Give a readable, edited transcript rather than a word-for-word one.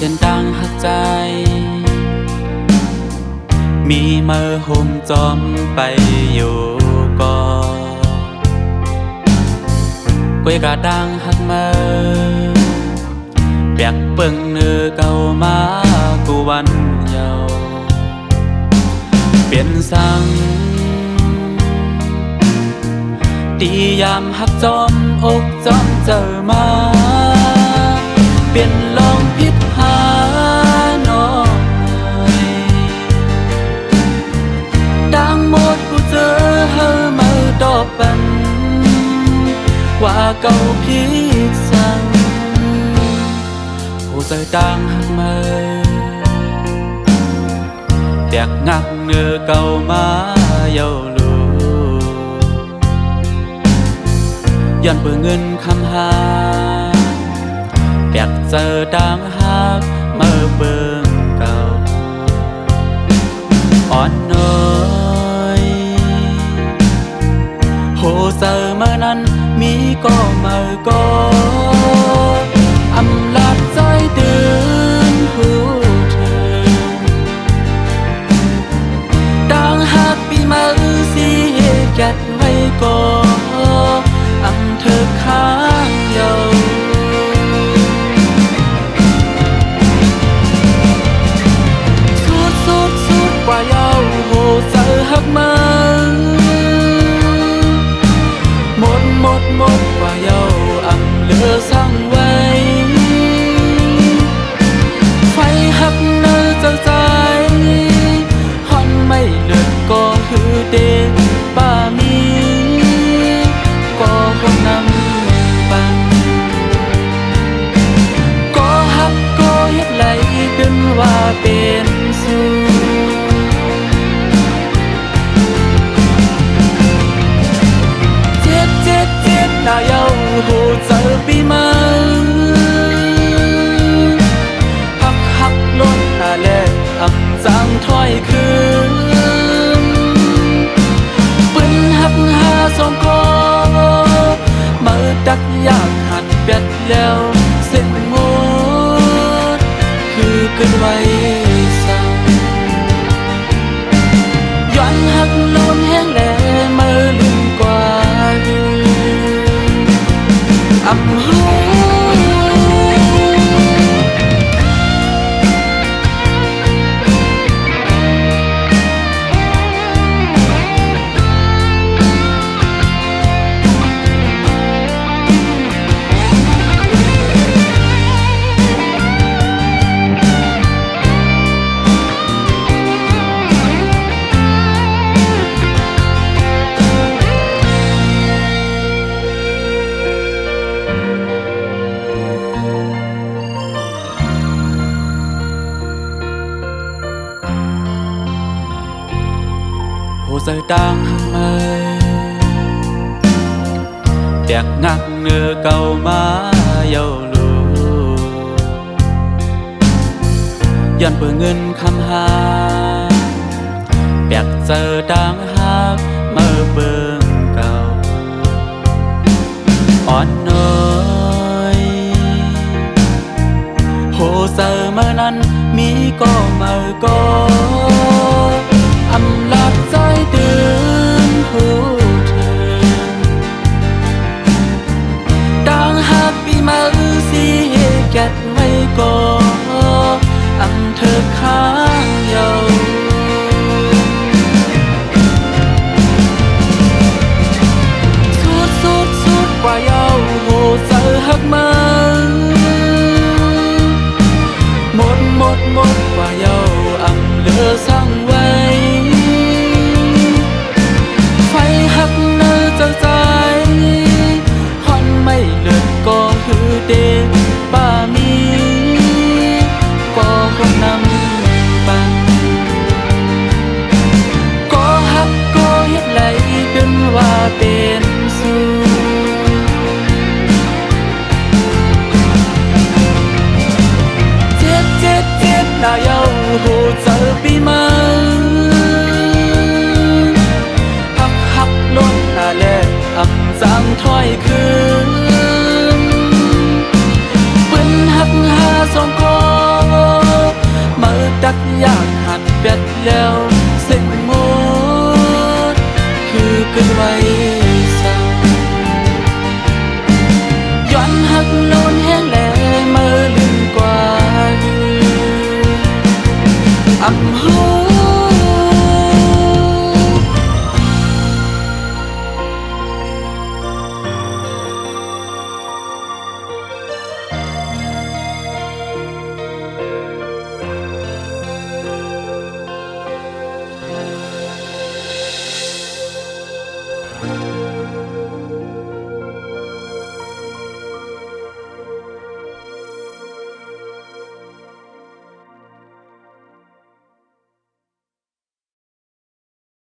เส้นทางหักใจมีมือห่มจอมไปอยู่ก่อนกุ้ยกระดังหักมือเปียกเปิงเนื้อเก่ามากูวันเยาเปลี่ยนสังดียามหักจอมอกจอมเจอมาเปลี่ยนลองพิษหาน้อยดังหมดกูเจอเฮามาดอกปันว่าเก่าพิษสั่งกูเจอดังหักมือเปียกงักเนื้อเก่ามาเยาลูย้อนเบื่อเงินคำหาอยากเจอดังหักเมื่อเบิ่งเก่าอ่อนน้อยโหเจอเมื่อนั้นมีก็เมื่อก็อำลาดใจเดินผู้เธอดังหักปีมาสิเหตุกัดไว้ก็อำเธอค้างเยาสุดกว่าเยาโหเจอหักมันหมดกว่าเยาอำเหลือสั่งไว้ไฟหักเนื้อเจ้าใจฮอนไม่เลือดก็หือเดป้ามีก็คงนำปันก็หักก็เฮ็ดไหลดึงว่าเป็นสู้น่าเยาโหเจอปีมันหักล้นน่าแลกอำจางถ้อยคืนปืนหักหาสองคอมาดักอยากหัดเปียดแล้วเส้นหมดคือเกินไว้สั่งย้อนหักล้นแห้งแหล่มือลืมกว่าอำหูโหเจอดังหักมือเปียกงักเนื้อเก่ามาเยาลูย้อนเบื่อเงินคำหาเปียกเจอดังหักเมื่อเบิ่งเก่าอ่อนน้อยโหเจอเมื่อนั้นมีก็เมื่อก็อำลาดใจเดินผู้เธอดังหักปีมาสิเหตุกัดไว้ก็อำเธอค้างเยาสุดกว่าเยาโหเจอหักมันหมดกว่าเยาอำเหลือสั่งไว้ไฟหักเนื้อเจ้าใจฮอนไม่เลือดก็หือเดป้ามีก็คงนำปันก็หักก็เฮ็ดไหลดึงว่าเป็นสู้เจ็บน่าเยาโหเจอปีมันหักล้นน่าแลกอำจางถ้อยคืนปืนหักหาสองคอ อยากหัดเปียดแล้วเส้นหมดคือเกินไว้สั่งย้อนหักโน้นแห้งแลเมื่อลืมกว่าอยู่อำหัว